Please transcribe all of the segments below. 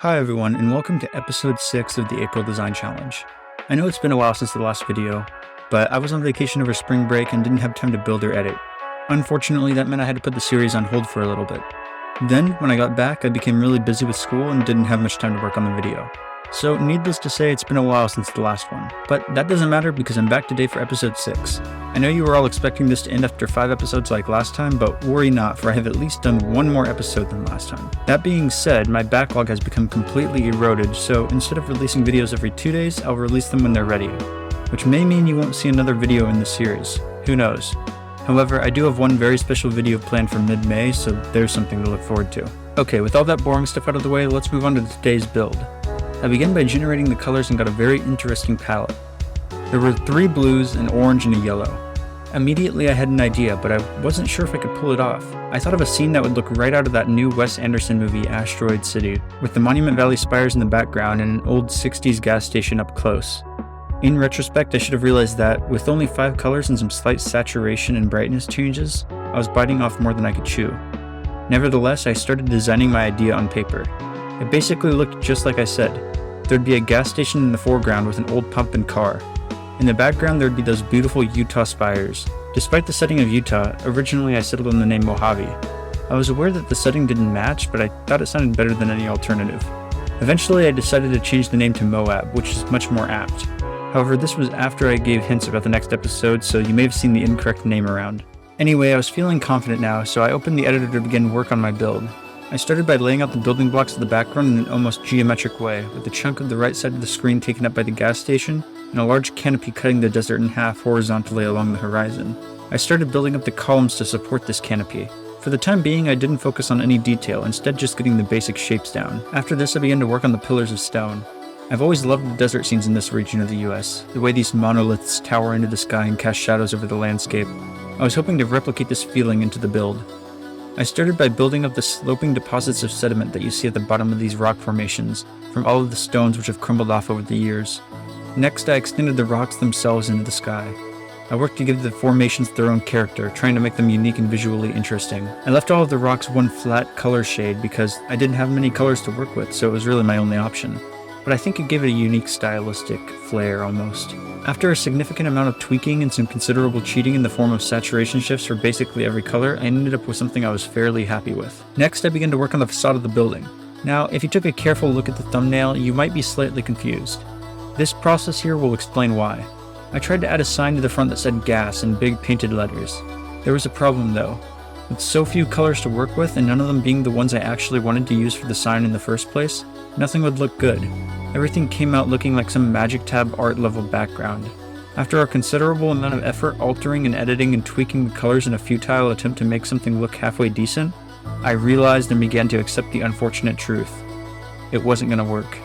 Hi everyone, and welcome to episode 6 of the April Design Challenge. I know it's been a while since the last video, but I was on vacation over spring break and didn't have time to build or edit. Unfortunately, that meant I had to put the series on hold for a little bit. Then, when I got back, I became really busy with school and didn't have much time to work on the video. So, needless to say, it's been a while since the last one. But that doesn't matter because I'm back today for episode 6. I know you were all expecting this to end after 5 episodes like last time, but worry not, for I have at least done one more episode than last time. That being said, my backlog has become completely eroded, so instead of releasing videos every 2 days, I'll release them when they're ready. Which may mean you won't see another video in the series. Who knows? However, I do have one very special video planned for mid-May, so there's something to look forward to. Okay, with all that boring stuff out of the way, let's move on to today's build. I began by generating the colors and got a very interesting palette. There were 3 blues, an orange, and a yellow. Immediately I had an idea, but I wasn't sure if I could pull it off. I thought of a scene that would look right out of that new Wes-Anderson movie, Asteroid City, with the Monument Valley spires in the background and an old 60s gas station up close. In retrospect, I should have realized that, with only 5 colors and some slight saturation and brightness changes, I was biting off more than I could chew. Nevertheless, I started designing my idea on paper. It basically looked just like I said. There'd be a gas station in the foreground with an old pump and car. In the background there'd be those beautiful Utah spires. Despite the setting of Utah, originally I settled on the name Mojave. I was aware that the setting didn't match, but I thought it sounded better than any alternative. Eventually I decided to change the name to Moab, which is much more apt. However, this was after I gave hints about the next episode, so you may have seen the incorrect name around. Anyway, I was feeling confident now, so I opened the editor to begin work on my build. I started by laying out the building blocks of the background in an almost geometric way, with a chunk of the right side of the screen taken up by the gas station, and a large canopy cutting the desert in half horizontally along the horizon. I started building up the columns to support this canopy. For the time being, I didn't focus on any detail, instead just getting the basic shapes down. After this, I began to work on the pillars of stone. I've always loved the desert scenes in this region of the US, the way these monoliths tower into the sky and cast shadows over the landscape. I was hoping to replicate this feeling into the build. I started by building up the sloping deposits of sediment that you see at the bottom of these rock formations, from all of the stones which have crumbled off over the years. Next, I extended the rocks themselves into the sky. I worked to give the formations their own character, trying to make them unique and visually interesting. I left all of the rocks one flat color shade because I didn't have many colors to work with, so it was really my only option. But I think it gave it a unique stylistic flair almost. After a significant amount of tweaking and some considerable cheating in the form of saturation shifts for basically every color, I ended up with something I was fairly happy with. Next, I began to work on the facade of the building. Now, if you took a careful look at the thumbnail, you might be slightly confused. This process here will explain why. I tried to add a sign to the front that said gas in big painted letters. There was a problem though. With so few colors to work with and none of them being the ones I actually wanted to use for the sign in the first place, nothing would look good. Everything came out looking like some Magic Tab art level background. After a considerable amount of effort altering and editing and tweaking the colors in a futile attempt to make something look halfway decent, I realized and began to accept the unfortunate truth. It wasn't gonna work.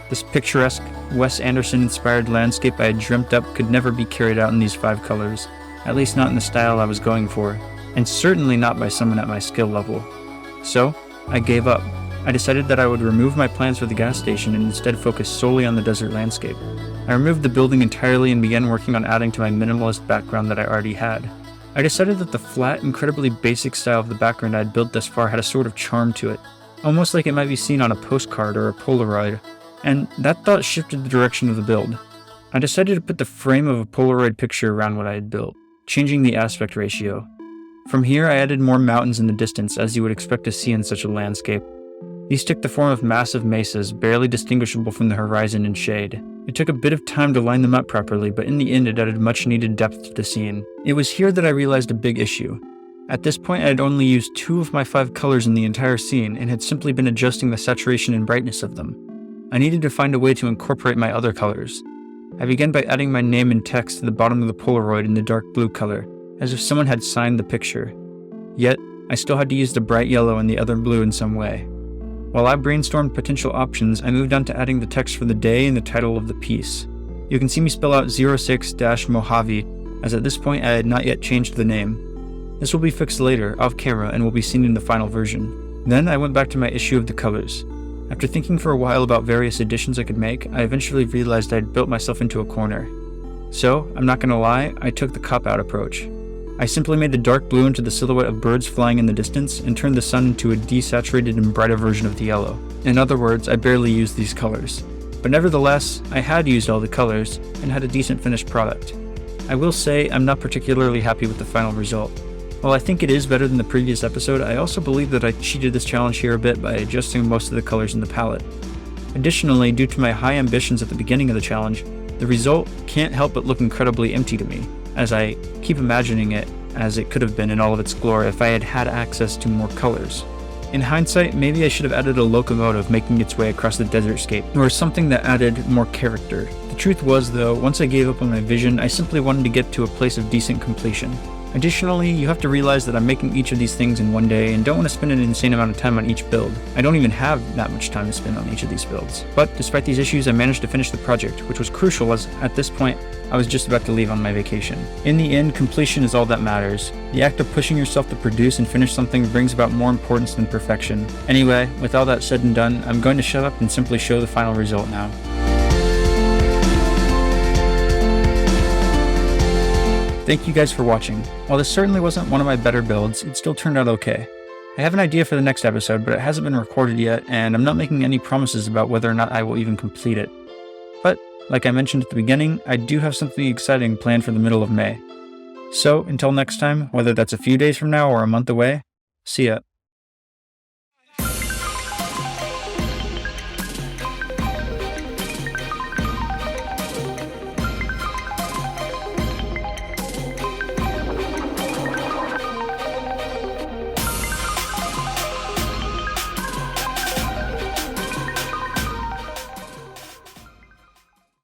This picturesque, Wes-Anderson inspired landscape I had dreamt up could never be carried out in these 5 colors, at least not in the style I was going for, and certainly not by someone at my skill level. So, I gave up. I decided that I would remove my plans for the gas station and instead focus solely on the desert landscape. I removed the building entirely and began working on adding to my minimalist background that I already had. I decided that the flat, incredibly basic style of the background I had built thus far had a sort of charm to it, almost like it might be seen on a postcard or a Polaroid, and that thought shifted the direction of the build. I decided to put the frame of a Polaroid picture around what I had built, changing the aspect ratio. From here I added more mountains in the distance, as you would expect to see in such a landscape. These took the form of massive mesas, barely distinguishable from the horizon in shade. It took a bit of time to line them up properly, but in the end it added much needed depth to the scene. It was here that I realized a big issue. At this point I had only used 2 of my 5 colors in the entire scene, and had simply been adjusting the saturation and brightness of them. I needed to find a way to incorporate my other colors. I began by adding my name and text to the bottom of the Polaroid in the dark blue color, as if someone had signed the picture. Yet, I still had to use the bright yellow and the other blue in some way. While I brainstormed potential options, I moved on to adding the text for the day and the title of the piece. You can see me spell out 06-Mojave, as at this point I had not yet changed the name. This will be fixed later, off camera, and will be seen in the final version. Then I went back to my issue of the colors. After thinking for a while about various additions I could make, I eventually realized I had built myself into a corner. So, I'm not gonna lie, I took the cop-out approach. I simply made the dark blue into the silhouette of birds flying in the distance and turned the sun into a desaturated and brighter version of the yellow. In other words, I barely used these colors. But nevertheless, I had used all the colors and had a decent finished product. I will say I'm not particularly happy with the final result. While I think it is better than the previous episode, I also believe that I cheated this challenge here a bit by adjusting most of the colors in the palette. Additionally, due to my high ambitions at the beginning of the challenge, the result can't help but look incredibly empty to me, as I keep imagining it as it could have been in all of its glory if I had had access to more colors. In hindsight, maybe I should have added a locomotive making its way across the desertscape, or something that added more character. The truth was, though, once I gave up on my vision, I simply wanted to get to a place of decent completion. Additionally, you have to realize that I'm making each of these things in one day and don't want to spend an insane amount of time on each build. I don't even have that much time to spend on each of these builds. But despite these issues, I managed to finish the project, which was crucial as, at this point, I was just about to leave on my vacation. In the end, completion is all that matters. The act of pushing yourself to produce and finish something brings about more importance than perfection. Anyway, with all that said and done, I'm going to shut up and simply show the final result now. Thank you guys for watching. While this certainly wasn't one of my better builds, it still turned out okay. I have an idea for the next episode, but it hasn't been recorded yet, and I'm not making any promises about whether or not I will even complete it. But, like I mentioned at the beginning, I do have something exciting planned for the middle of May. So, until next time, whether that's a few days from now or a month away, see ya.